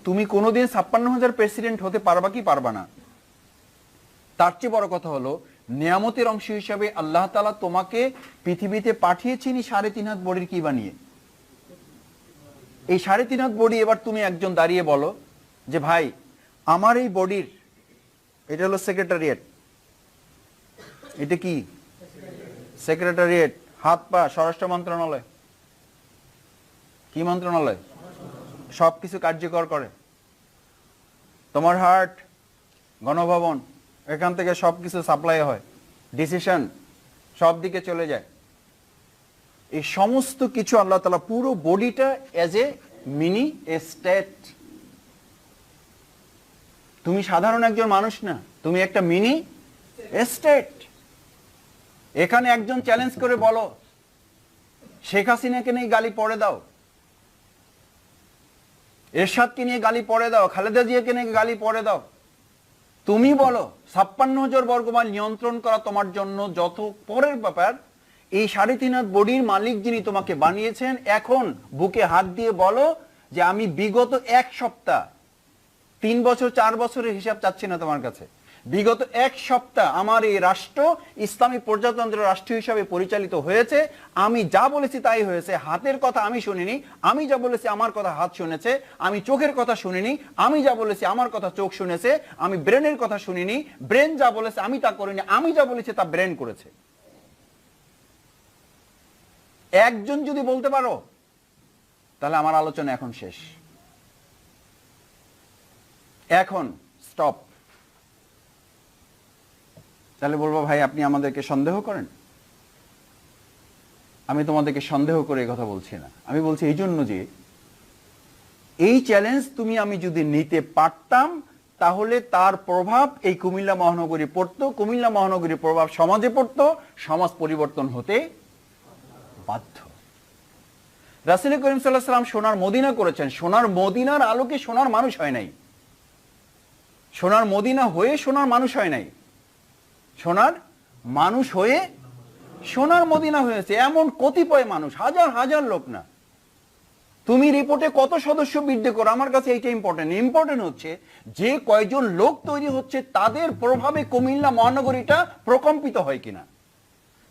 তুমি কোনোদিন 56,000 প্রেসিডেন্ট হতে পারবা কি পারবা না। তার চেয়ে বড় কথা হলো নিয়ামতের অংশ হিসাবে আল্লাহ তাআলা তোমাকে পৃথিবীতে পাঠিয়েছেনই 3.5 হাত বডির কি বানিয়ে। এই 3.5 হাত বডি এবার তুমি একজন দাঁড়িয়ে বলো যে ভাই আমার এই বডির, এটা হলো সেক্রেটারিয়েট, এটা কি সেক্রেটারিয়েট, হাত পা স্বরাষ্ট্র মন্ত্রণালয়, কি মন্ত্রণালয়, সবকিছু কার্যকর করে। তোমার হার্ট গণভবন, এখান থেকে সবকিছু সাপ্লাই হয়, ডিসিশন সব দিকে চলে যায়। এই সমস্ত কিছু আল্লাহ তাআলা পুরো বডিটা এজ এ মিনি স্টেট। তুমি সাধারণ একজন মানুষ না, তুমি একটা মিনি স্টেট। এখানে একজন চ্যালেঞ্জ করে বলো শেখ হাসিনাকে নিয়ে গালি পড়ে দাও, এরশাদকে নিয়ে গালি পড়ে দাও, খালেদা জিয়াকে নিয়ে গালি পড়ে দাও। তুমি বলো 56,000 বর্গমাইল নিয়ন্ত্রণ করা তোমার জন্য যত পরের ব্যাপার, এই 3.5 হাত বডির মালিক যিনি তোমাকে বানিয়েছেন, এখন বুকে হাত দিয়ে বলো যে আমি বিগত 1 সপ্তাহ, 3 বছর 4 বছরের হিসাব চাচ্ছি না তোমার কাছে, বিগত 1 সপ্তাহ আমার এই রাষ্ট্র ইসলামী প্রজাতন্ত্র রাষ্ট্র হিসাবে পরিচালিত হয়েছে। আমি যা বলেছি তাই হয়েছে। হাতের কথা আমি শুনিনি, আমি যা বলেছি আমার কথা হাত শুনেছে। আমি চোখের কথা শুনিনি, আমি যা বলেছি আমার কথা চোখ শুনেছে। আমি ব্রেনের কথা শুনিনি, ব্রেন যা বলেছে আমি তা করিনি, আমি যা বলেছি তা ব্রেন করেছে। একজন যদি বলতে পারো তাহলে আমার আলোচনা এখন শেষ, এখন স্টপ। তাহলে বলবো ভাই আপনি আমাদেরকে সন্দেহ করেন। আমি তোমাদেরকে সন্দেহ করে কথা বলছি না, আমি বলছি এই জন্য যে এই চ্যালেঞ্জ তুমি আমি যদি নিতে পারতাম তাহলে তার প্রভাব এই কুমিল্লা মহানগরী পড়তো, কুমিল্লা মহানগরীর প্রভাব সমাজে পড়তো, সমাজ পরিবর্তন হতে বাধ্য। রাসূল করিম সাল্লাল্লাহু আলাইহি ওয়াসাল্লাম সোনার মদিনা করেছেন, সোনার মদিনার আলোকে সোনার মানুষ হয় নাই, সোনার মদিনা হয়ে সোনার মানুষ হয় নাই, সোনার মানুষ হয়ে সোনার মদিনা হয়েছে। এমন কতিপয় মানুষ, হাজার হাজার লোক না। তুমি রিপোর্টে কত সদস্য বৃদ্ধি করো, আমার কাছে এইটা ইম্পর্টেন্ট। ইম্পর্টেন্ট হচ্ছে যে কয়জন লোক তৈরি হচ্ছে তাদের প্রভাবে কুমিল্লা মহানগরীটা প্রকম্পিত হয় কিনা,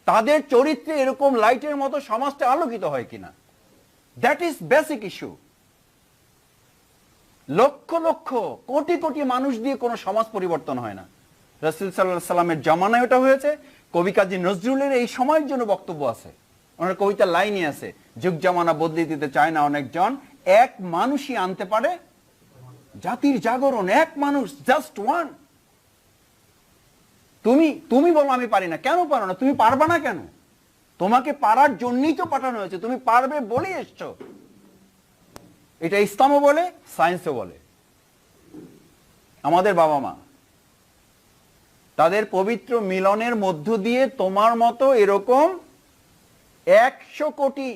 তাদের চরিত্রে এরকম লাইটের মতো সমাজটা আলোকিত হয় কিনা। That is basic issue. Lakh lakh crore crore মানুষ দিয়ে কোনো সমাজ পরিবর্তন হয় না। রাসূল সাল্লাল্লাহু আলাইহি সাল্লামের জামানায় ওটা হয়েছে। কবি কাজী নজরুলের এই সময়ের জন্য বক্তব্য আছে, ওনার কবিতার লাইনই আছে, যুগ জামানা বদলে দিতে চায় না অনেকজন, এক মানুষই আনতে পারে জাতির জাগরণ। এক মানুষ, জাস্ট ওয়ান। তুমি বলো আমি পারি না, কেন পারো না? তুমি পারবা না কেন? তোমাকে পারার জন্যই তো পাঠানো হয়েছে, তুমি পারবে বলেই এসছো। এটা ইসলামও বলে, সায়েন্সও বলে। আমাদের বাবা মা তাদের পবিত্র মিলনের মধ্য দিয়ে তোমার মতো এরকম 100 কোটি,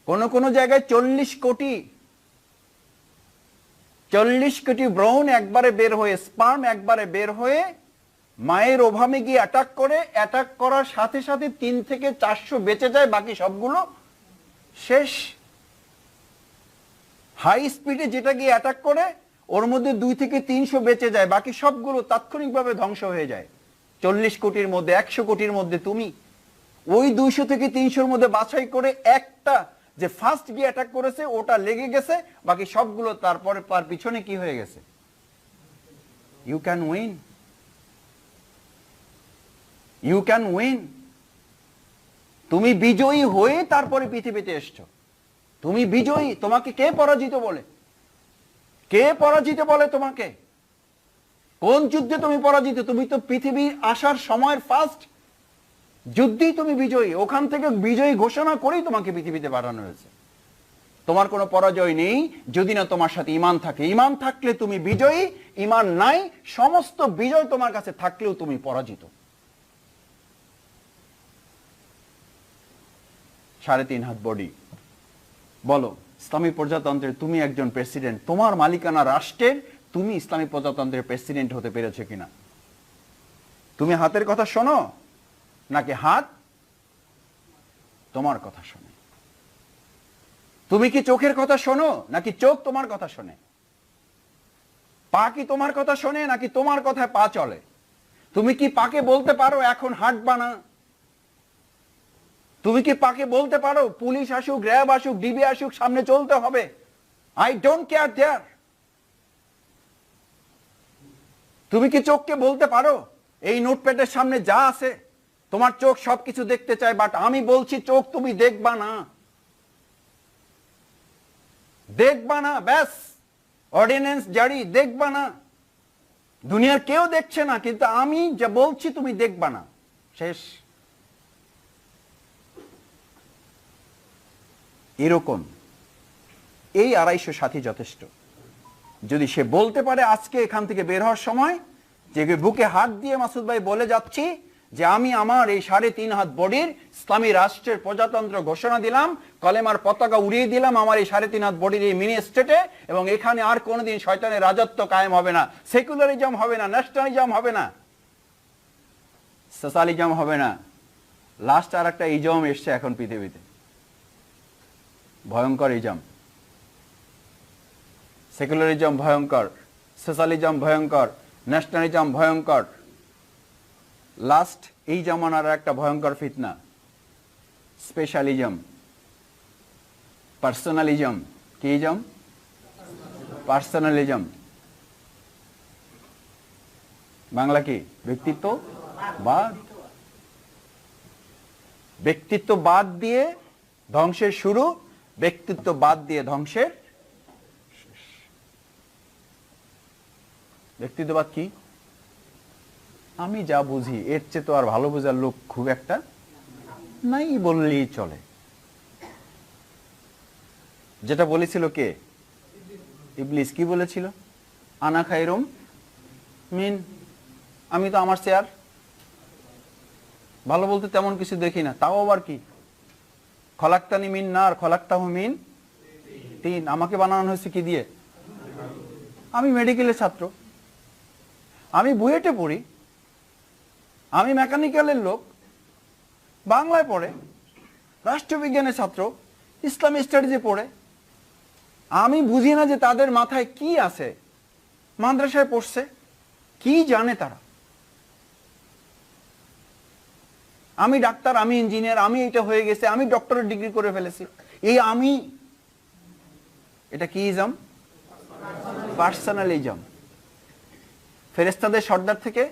কোন কোন জায়গায় 40 কোটি, 40 কোটি ব্রণ একবারে বের হয়ে, স্পার্ম একবারে বের হয়ে মায়ের ওভামে গিয়ে অ্যাটাক করে, অ্যাটাক করার সাথে সাথে 3 থেকে 400 বেঁচে যায়, বাকি সবগুলো শেষ। হাই স্পিডে যেটা গিয়ে অ্যাটাক করে ওর মধ্যে 2 থেকে 300 বেঁচে যায়, বাকি সবগুলো তাৎক্ষণিকভাবে ধ্বংস হয়ে যায়। 40 কোটির মধ্যে, 100 কোটির মধ্যে তুমি ওই 200 থেকে 300-র মধ্যে বাছাই করে একটা যে ফার্স্ট গিয়ে অ্যাটাক করেছে ওটা লেগে গেছে, বাকি সবগুলো তারপরে তার পিছনে কি হয়ে গেছে। You can win, you can win. তুমি বিজয়ী হয়ে তারপরে পৃথিবীতে এসছো, তুমি বিজয়ী। তোমাকে কে পরাজিত বলে? কে পরাজিত বলে তোমাকে? কোন যুদ্ধে তুমি পরাজিত? তুমি তো পৃথিবী আসার সময়ের ফার্স্ট যুদ্ধেই তুমি বিজয়ী। ওখান থেকে বিজয়ী ঘোষণা করেই তোমাকে পৃথিবীতে পাঠানো হয়েছে। তোমার কোনো পরাজয় নেই যদি না তোমার সাথে ঈমান থাকে। ঈমান থাকলে তুমি বিজয়ী, ঈমান নাই, সমস্ত বিজয় তোমার কাছে থাকলেও তুমি পরাজিত। 3.5 হাত বডি। বলো ইসলামী প্রজাতন্ত্রের তুমি একজন প্রেসিডেন্ট, তোমার মালিকানা রাষ্ট্রের তুমি ইসলামী প্রজাতন্ত্রের প্রেসিডেন্ট হতে পেরেছো কিনা? তুমি হাতের কথা শোনো নাকি হাত তোমার কথা শোনে? তুমি কি চোখের কথা শোনো নাকি চোখ তোমার কথা শোনে? পা কি তোমার কথা শোনে নাকি তোমার কথায় পা চলে? তুমি কি পাকে বলতে পারো এখন হাঁটবা না? তুমি কি পাকে বলতে পারো পুলিশ আসুক, র্যাব আসুক, ডিবি আসুক, সামনে চলতে হবে? আই ডোন্ট কেয়ার দেয়ার। তুমি কি চোখকে বলতে পারো এই নোটপ্যাডের সামনে যা আছে তোমার চোখ সবকিছু দেখতে চায়, বাট আমি বলছি চোখ তুমি দেখবা না, দেখবা না, ব্যাস। অর্ডিন্যান্স জারি, দেখবা না। দুনিয়ার কেউ দেখছে না, কিন্তু আমি যা বলছি তুমি দেখবা না, শেষ। এরকম এই 250 সাথী যথেষ্ট। যদি সে বলতে পারে আজকে এখান থেকে বের হওয়ার সময় যে বুকে হাত দিয়ে মাসুদ ভাই বলে যাচ্ছি যে আমি আমার এই 3.5 হাত বডির ইসলামী রাষ্ট্রের প্রজাতন্ত্র ঘোষণা দিলাম, কলেমার পতাকা উড়িয়ে দিলাম আমার এই 3.5 হাত বডির এই মিনি স্টেটে, এবং এখানে আর কোনোদিন শয়তানের রাজত্ব কায়েম হবে না, সেকুলারিজম হবে না, ন্যাশনালিজম হবে না, সোশ্যালিজম হবে না। লাস্ট আর একটা ইজম এসছে এখন পৃথিবীতে, ভয়ঙ্কর ইজম। সেকুলারিজম ভয়ঙ্কর, সোশ্যালিজম ভয়ঙ্কর, ন্যাশনালিজম ভয়ঙ্কর। লাস্ট এই জামানার একটা ভয়ঙ্কর ফিতনা স্পেশালিজম, পার্সোনালিজম। কি ইজম? পার্সোনালিজম। বাংলা কি? ব্যক্তিত্ববাদ। ব্যক্তিত্ববাদ দিয়ে ধ্বংসের শুরু, ব্যক্তিত্ববাদ দিয়ে ধ্বংসের শেষ। ব্যক্তিত্ববাদ কি? আমি যা বুঝি এর চেয়ে তো আর ভালো বোঝার লোক খুব একটা নাই বললেই চলে। যেটা বলেছিল কে? ইবলিস। কি বলেছিল? আনা খায়রুম মিন, আমি তো আমার চেয়ার ভালো বলতে তেমন কিছু দেখি না। তাও আবার কি? খলাক্তানি মিন নার খলাক্তাহু মিন তিন, আমাকে বানানো হয়েছে কি দিয়ে? আমি মেডিকেলের ছাত্র, আমি বুয়েটে পড়ি, আমি মেকানিক্যালের লোক, বাংলায় পড়ে, রাষ্ট্রবিজ্ঞানের ছাত্র, ইসলামিক স্টাডিজে পড়ে। আমি বুঝি না যে তাদের মাথায় কি আছে, মাদ্রাসায় পড়ছে, কি জানে তারা? আমি ডাক্তার, আমি ইঞ্জিনিয়ার, আমি এটা হয়ে গেছে, আমি ডক্টরেট ডিগ্রি করে ফেলেছি, এই আমি। এটা কি ইজম? পার্সোনালিজম। ফেরেশতাদের সর্দার থেকে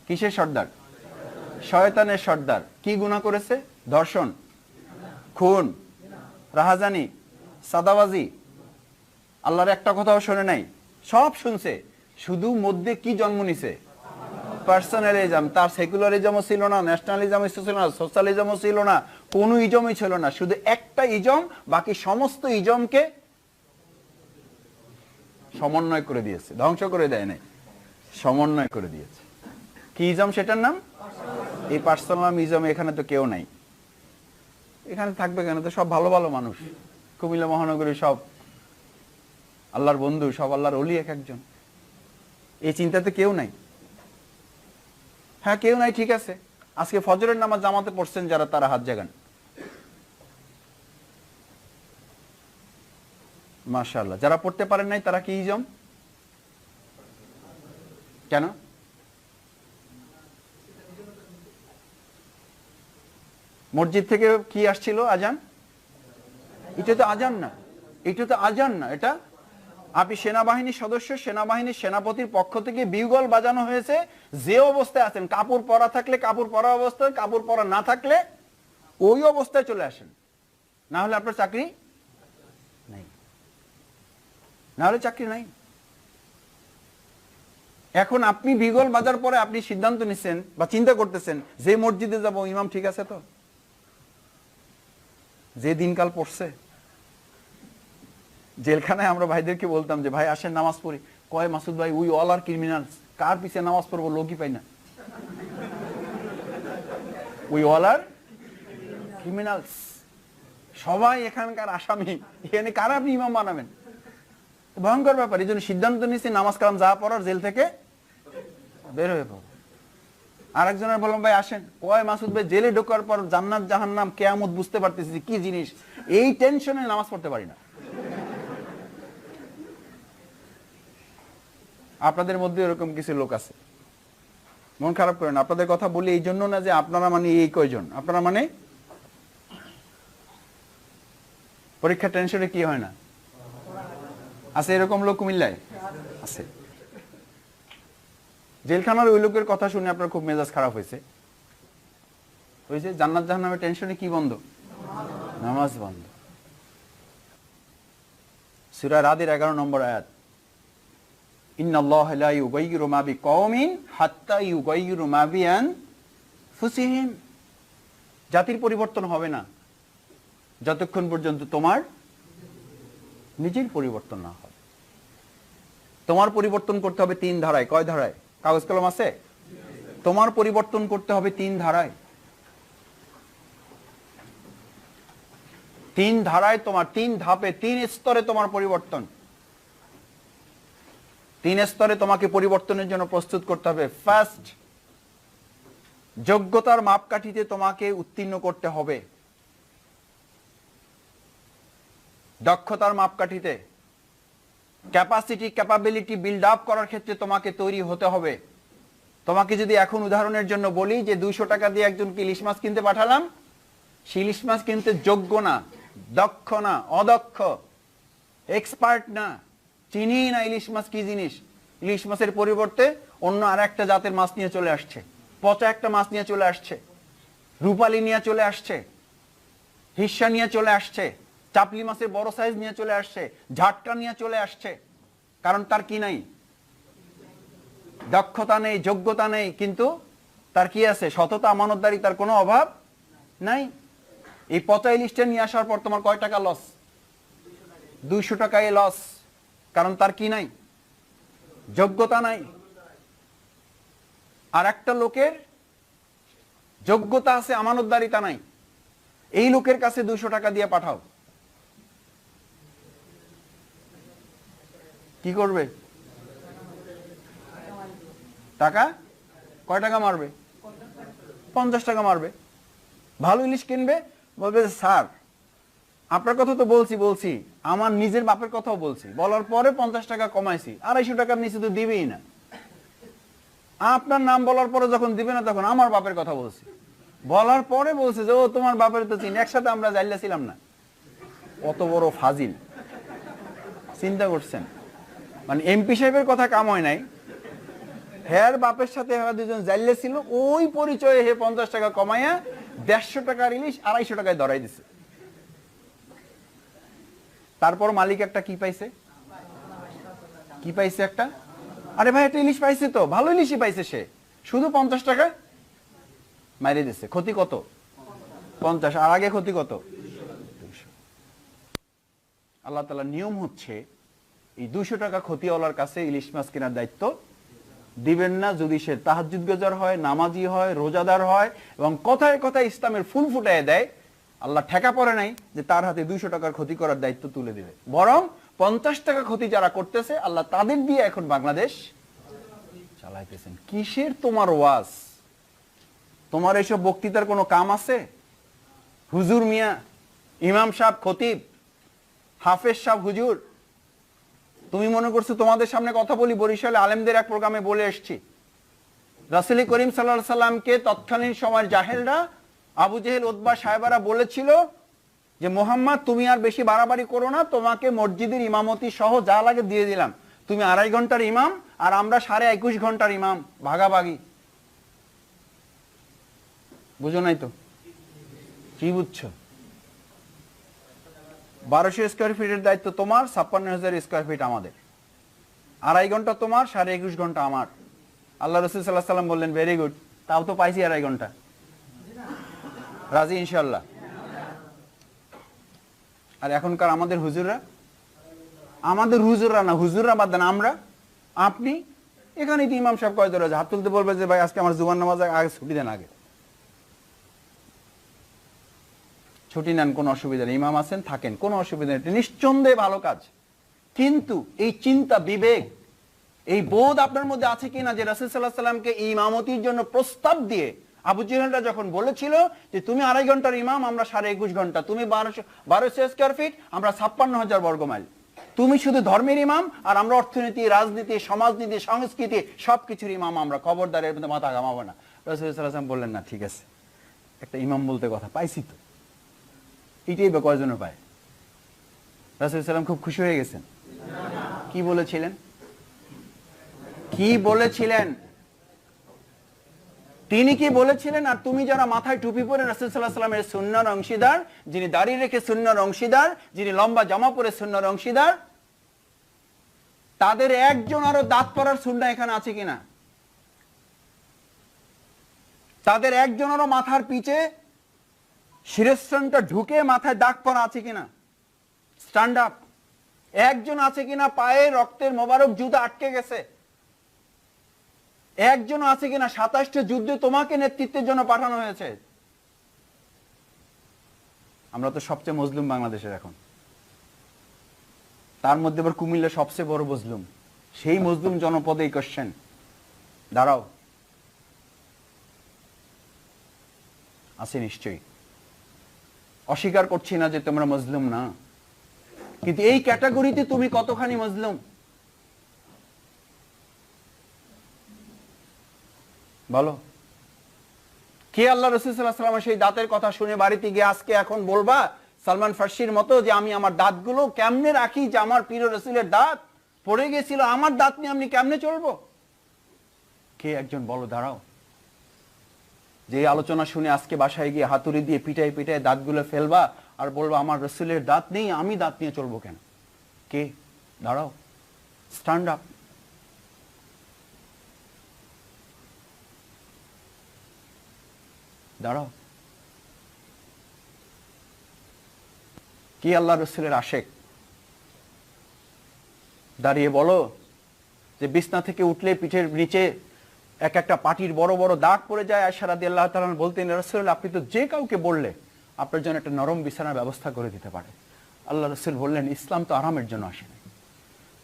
কিসের সর্দার? শয়তানের সর্দার। কি গুনাহ করেছে? ধর্ষণ, খুন, রাহাজানি, সাদাবাজি। আল্লাহর একটা কথাও শোনে নাই, সব শুনছে, শুধু মধ্যে কি জন্ম নিছে? পার্সোনালিজম। তার সেকুলারিজমও ছিল না, ন্যাশনালিজমও ছিল না, সোশ্যালিজমও ছিল না, কোনো ইজমই ছিল না, শুধু একটা ইজম বাকি সমস্ত ইজমকে সমন্বয় করে দিয়েছে, ধ্বংস করে দেয় নাই, সমন্বয় করে দিয়েছে। কি ইজম? সেটার নাম এই পার্সোনাল ইজম। এখানে তো কেউ নাই, এখানে থাকবে কেন? তো সব ভালো ভালো মানুষ, কুমিল্লা মহানগরী সব আল্লাহর বন্ধু, সব আল্লাহর ওলি এক একজন। এই চিন্তাতে কেউ নাই। হ্যাঁ কেউ নাই, ঠিক আছে। আজকে ফজরের নামাজ জামাতে পড়ছেন যারা, তারা হাত জাগান। মাশাআল্লাহ। যারা পড়তে পারেন নাই তারা কি ইজম? কেন? মসজিদ থেকে কি আসছিল? আজান। এটা তো আজান না, এটা তো আজান না, এটা আপনি সেনাবাহিনীর সদস্য, সেনাবাহিনীর সেনাপতির পক্ষ থেকে বিউগল বাজানো হয়েছে, যে অবস্থায় আছেন, কাপড় পরা থাকলে কাপড় পরা অবস্থায়, কাপড় পরা না থাকলে ওই অবস্থায় চলে আসেন, না হলে আপনার চাকরি নাই, না হলে চাকরি নাই। এখন আপনি বিগল বাজার পরে আপনি সিদ্ধান্ত নিচ্ছেন বা চিন্তা করতেছেন যে মসজিদে যাব ইমাম ঠিক আছে তো, যে দিনকাল পড়ছে। জেলখানায় আমরা ভাইদেরকে বলতাম যে ভাই আসেন নামাজ পড়ি, কয় মাসুদ ভাই উই অল আর ক্রিমিনালস, কার পিছে নামাজ পড়বো লোকই পাই না, উই অল আর ক্রিমিনালস, সবাই এখানকার আসামি, এখানে কারা আপনি ইমাম বানাবেন? ভয়ঙ্কর ব্যাপার। এই জন্য সিদ্ধান্ত নিচ্ছি নামাজ কালাম যা পড়ার জেল থেকে বের হয়ে পড়ো। আরেকজনের বললাম ভাই আসেন, কয় মাসুদ ভাই জেলে ঢোকার পর জান্নাত জাহান্নাম কিয়ামত বুঝতে পারতেছি কি জিনিস, এই টেনশনে নামাজ পড়তে পারি না। আপনাদের মধ্যে এরকম কিছু লোক আছে, মন খারাপ করেন। আপনাদের কথা বলি এই জন্য না যে আপনারা মানে এই কয়জন, আপনারা মানে পরীক্ষা টেনশনে কি হয় না, আছে এরকম লোক কুমিল্লায় আছে। জেলখানার ওই লোকের কথা শুনে আপনার খুব মেজাজ খারাপ হয়েছে। জান্নাত জাহান্নামের টেনশনে কি বন্ধ? নামাজ বন্ধ। সূরা রাদের 11 নম্বর আয়াত, ইন্নাল্লাহা লা ইউগাইয়িরু মা বিকওমিন হাত্তা ইউগাইয়িরু মা বিআনফুসিহিম। জাতির পরিবর্তন হবে না যতক্ষণ পর্যন্ত তোমার নিজের পরিবর্তন না হবে। তোমার পরিবর্তন করতে হবে 3 ধারায়। কয় ধারায়? কাগজ কলম আছে? তোমার পরিবর্তন করতে হবে 3 ধারায়। 3 ধারায় তোমার, 3 ধাপে, 3 স্তরে তোমার পরিবর্তন। 3 স্তরে তোমাকে পরিবর্তনের জন্য প্রস্তুত করতে হবে। ফার্স্ট, যোগ্যতার মাপকাঠিতে তোমাকে উত্তীর্ণ করতে হবে। দক্ষতার মাপকাঠিতে, ক্যাপাসিটি, ক্যাপাবিলিটি বিল্ড আপ করার ক্ষেত্রে তোমাকে তৈরি হতে হবে। তোমাকে যদি এখন উদাহরণের জন্য বলি যে 200 টাকা দিয়ে একজনকে ইলিশ মাছ কিনতে পাঠালাম, সেই ইলিশ মাছ কিনতে যোগ্য না, দক্ষ না, অদক্ষ, এক্সপার্ট না, চিনি না ইলিশ মাছ কি জিনিস, ইলিশ মাছের পরিবর্তে অন্য আর একটা জাতের মাছ নিয়ে চলে আসছে, পচা একটা মাছ নিয়ে চলে আসছে, রূপালী নিয়ে চলে আসছে, হিস্সা নিয়ে চলে আসছে, চাপলি মাছের বড় সাইজ নিয়ে চলে আসছে, ঝাটকা নিয়ে চলে আসছে। কারণ তার কি নাই? দক্ষতা নেই, যোগ্যতা নেই, কিন্তু তার কি আছে? সততা, আমানতদারি, তার কোনো অভাব নাই। এই পচা ইলিশটা নিয়ে আসার পর তোমার কয় টাকা লস? 200 টাকায় লস। কারণ তার কি নাই? যোগ্যতা নাই। আর একটা লোকের যোগ্যতা আছে, আমানতদারিতা নাই, এই লোকের কাছে 200 টাকা দিয়ে পাঠাও, কি করবে? টাকা কয় টাকা মারবে? 50 টাকা মারবে। ভালো ইলিশ কিনবে, বলবে স্যার আপনার কথা তো বলছি, আমার নিজের বাপের কথাও বলছি, বলার পরে 50 টাকা কমাইছি, 250 টাকার নিচে তো দিবেই না। আপনার নাম বলার পরে যখন দিবে না তখন আমার বাপের কথা বলছি, বলার পরে বলছে যে ও তোমার বাপের তো চিনি, একসাথে আমরা জাইলা ছিলাম না। কত বড় ফাজিল, চিন্তা করছেন? মানে এমপি সাহেবের কথা কাম হয় নাই, হের বাপের সাথে দুজন জাইলে ছিল, ওই পরিচয়ে হে 50 টাকা কমাইয়া 150 টাকার ইলিশ 250 টাকায় ধরাই দিছে। তারপর মালিক একটা কি পাইছে? কি পাইছে একটা? আরে ভাই একটা ইলিশ পাইছে, তো ভালো ইলিশই পাইছে, সে শুধু 50 টাকা মাইরে দিছে। ক্ষতি কত? 50। আর আগে ক্ষতি কত? 200। আল্লাহ তাআলার নিয়ম হচ্ছে এই 200 টাকা ক্ষতিওয়ালার কাছে ইলিশ মাছ কেনার দায়িত্ব দিবেন না যদি সে তাহাজ্জুদ গুজার হয়, নামাজি হয়, রোজাদার হয় এবং কথায় কথায় ইসলামের ফুল ফুটায় দেয়। আল্লাহ ঠেকা পড়ে নাই যে তার হাতে 200 টাকার ক্ষতি করার দায়িত্ব তুলে দিবে, বরং 50 টাকা ক্ষতি যারা করতেছে আল্লাহ তাদের দিয়ে এখন বাংলাদেশ চালাইতেছেন। কিসের তোমার ওয়াজ? তোমার এইসব বক্তৃতার কোনো কাম আছে? হুজুর মিয়া, ইমাম সাহেব, খতিব, হাফেজ সাহেব, হুজুর, তুমি মনে করছো তোমাদের সামনে কথা বলি? বরিশালে আলেমদের এক প্রোগ্রামে বলে এসেছি, রাসূল করিম সাল্লাল্লাহু আলাইহি সাল্লামকে তৎকালীন সময়ের জাহেলরা, আবু জেহেল, উতবা, সাহেবারা বলেছিল যে মুহাম্মদ তুমি আর বেশি বাড়াবাড়ি করো না, তোমাকে মসজিদের ইমামতি সহ যা লাগে দিয়ে দিলাম, তুমি 2.5 ঘন্টার ইমাম আর আমরা 21.5 ঘন্টার ইমাম, ভাগাভাগি। বুঝো নাই তো? কি বুঝছো? 1200 স্কয়ার ফিটের দায়িত্ব তোমার, 56,000 স্কয়ার ফিট আমাদের। 2.5 ঘন্টা তোমার, 21.5 ঘন্টা আমার। আল্লাহ রাসূল সাল্লাল্লাহু আলাইহি সাল্লাম বললেন ভেরি গুড, তাও তো পাইছি 2.5 ঘন্টা। রাজি ইনশাআল্লাহ? আর এখনকার আমাদের হুজুররা, না, হুজুররা বাদ দেন, আমরা, আপনি এখানে ইমাম সাহেব কয় ধরে হাত তুলতে বলবে যে ভাই আজকে আমার জুমার নামাজ আগে ছুটি দেন, আগে ছুটি নেন, কোনো অসুবিধা নেই, ইমাম আছেন থাকেন, কোনো অসুবিধা নেই, নিঃসন্দেহে ভালো কাজ। কিন্তু এই চিন্তা, বিবেক, এই বোধ আপনার মধ্যে আছে কিনা যে রাসূল সাল্লাল্লাহু আলাইহি সাল্লামকে ইমামতির জন্য প্রস্তাব দিয়ে আবু জেহেলরা যখন বলেছিল যে তুমি 2.5 ঘন্টার ইমাম, আমরা 21.5 ঘন্টা, তুমি 1200 স্কয়ার ফিট, আমরা 56,000 বর্গ মাইল, তুমি শুধু ধর্মের ইমাম আর আমরা অর্থনীতি, রাজনীতি, সমাজনীতি, সংস্কৃতি সবকিছুর ইমাম, আমরা খবরদারের মধ্যে মাথা ঘামাবো না। রাসূল সাল্লাল্লাহু আলাইহি ওয়াসাল্লাম বললেন, না ঠিক আছে, একটা ইমাম বলতে কথা পাইছি তো, এইটাই বা কয়জনে পায়? রাসূল সাল্লাল্লাহু আলাইহি ওয়াসাল্লাম খুব খুশি হয়ে গেছেন। কি বলেছিলেন? কি বলেছিলেন? তিনি কি বলেছিলেন? আর তুমি যারা মাথায় টুপি পরে রাসূল সাল্লাল্লাহু আলাইহি ওয়াসাল্লামের সুন্নাহর অংশীদার, যিনি দাড়ি রেখে সুন্নাহর অংশীদার, যিনি লম্বা জামা পরে সুন্নাহর অংশীদার, তাদের একজন আরো দাঁত পড়ার সুন্নাহ এখানে আছে কিনা? তাদের একজনেরও মাথার পিছে শিরস্ত্রাণটা ঢুকে মাথায় দাগ পড়া আছে কিনা? Stand up. একজন আছে কিনা পায়ে রক্তের মোবারক জুতা আটকে গেছে? একজন আছে কিনা 27টা যুদ্ধে তোমাকে নেতৃত্বের জন্য পাঠানো হয়েছে? আমরা তো সবচেয়ে মজলুম বাংলাদেশের এখন, তার মধ্যে আবার কুমিল্লা সবচেয়ে বড় মজলুম। সেই মজলুম জনপদে এই কোশ্চেন, দাঁড়াও আছে নিশ্চয়ই, অস্বীকার করছি না যে তোমরা মজলুম না, কিন্তু এই ক্যাটাগরিতে তুমি কতখানি মজলুম বলো? কে আল্লাহ রাসূল সাল্লাল্লাহু আলাইহি ওয়াসাল্লামের সেই দাঁতের কথা শুনে বাড়িতে গিয়ে আজকে এখন বলবা সালমান ফার্সির মতো যে আমি আমার দাঁতগুলো কেমনে রাখি, যে আমার প্রিয় রাসূলের দাঁত পড়ে গেছিল, আমার দাঁত নিয়ে আমি কেমনে চলবো? কে একজন বলো, দাঁড়াও। যে আলোচনা শুনে আজকে বাসায় গিয়ে হাতুড়ি দিয়ে পিটাই পিটাই দাঁতগুলো ফেলবা আর বলবা আমার রাসূলের দাঁত নেই, আমি দাঁত নিয়ে চলবো কেন? কে? দাঁড়াও, স্ট্যান্ড আপ। দাঁড়াও। কি আল্লাহ রাসূলের আশেক? দাঁড়িয়ে বলো যে বিছনা থেকে উঠলে পিঠের নিচে এক একটা পাটির বড় বড় দাগ পড়ে যায়। আয়েশা রাদিয়াল্লাহু তাআলা বলতেন, রাসূল আপনি তো যে কাউকে বললে আপনার জন্য একটা নরম বিছানার ব্যবস্থা করে দিতে পারে। আল্লাহ রাসূল বললেন, ইসলাম তো আরামের জন্য আসেনি,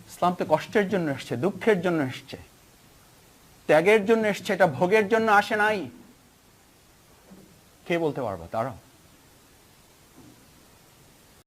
ইসলাম তো কষ্টের জন্য এসছে, দুঃখের জন্য এসছে, ত্যাগের জন্য এসছে, এটা ভোগের জন্য আসে নাই। কে বলতে পারবে? দাঁড়াও।